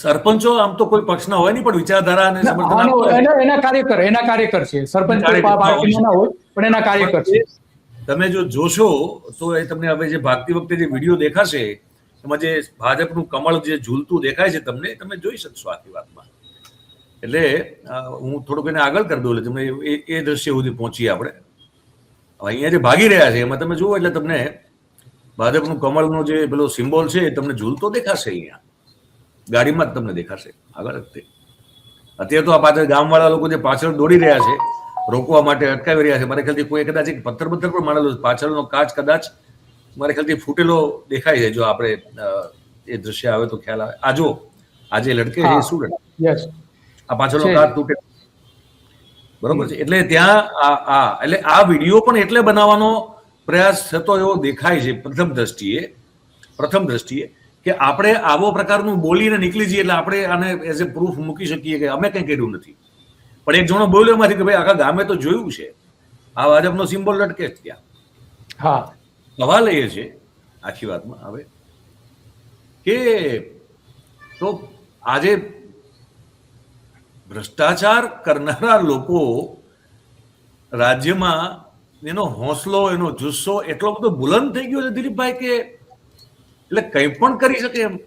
સરપંચો આમ તો કોઈ પક્ષના હોય નહીં, પણ વિચારધારા અને સમર્થન એના કાર્યકર છે. સરપંચ કોઈ પાર્ટીના ના હોય, પણ એના કાર્યકર છે. તમે જો જોશો તો એ તમને હવે જે ભાગતી વખતે જે વિડીયો દેખાશે એમાં જે ભાજપનું કમળ જે ઝૂલતું દેખાય છે તમને, તમે જોઈ શકશો આખી વાતમાં. એટલે હું થોડુંક એને આગળ કરી દઉં એટલે તમને એ દ્રશ્ય સુધી પહોંચીએ આપણે. અહીંયા જે ભાગી રહ્યા છે એમાં તમે જુઓ એટલે તમને ભાજપનું કમળનો જે પેલો સિમ્બોલ છે એ તમને ઝૂલતો દેખાશે. અહીંયા ગાડીમાં જ તમને દેખાશે આગળ. અત્યારે તો આ પાછળ ગામવાળા લોકો જે પાછળ દોડી રહ્યા છે રોકવા માટે અટકાવી રહ્યા છે. મારા ખ્યાલથી કોઈ કદાચ એક પથ્થર પણ મારેલો પાછળનો કાચ કદાચ મારા ખ્યાલથી ફૂટેલો દેખાય છે. જો આપણે એ દ્રશ્ય આવે તો ખ્યાલ આવે. આ જો આજે લડકે છે શું લડકે, આ પાછળનો કાચ તૂટે, બરોબર છે. એટલે ત્યાં એટલે આ વિડીયો પણ એટલે બનાવવાનો પ્રયાસ થતો એવો દેખાય છે પ્રથમ દ્રષ્ટિએ કે આપણે આવો પ્રકારનું બોલીને નીકળી જઈએ એટલે આપણે આને એઝ એ પ્રૂફ મૂકી શકીએ કે અમે કંઈ કર્યું નથી. પણ એક જણો બોલ્યો એમાંથી કે ભાઈ આખા ગામે તો જોયું છે આ ભાજપનો સિમ્બોલ લટકે છે ત્યાં. હા, સવાલ એ છે આખી વાતમાં હવે કે તો આજે ભ્રષ્ટાચાર કરનારા લોકો રાજ્યમાં એનો હોંસલો, એનો જુસ્સો એટલો બધો બુલંદ થઈ ગયો છે દિલીપભાઈ કે એટલે કંઈ પણ કરી શકે એમ.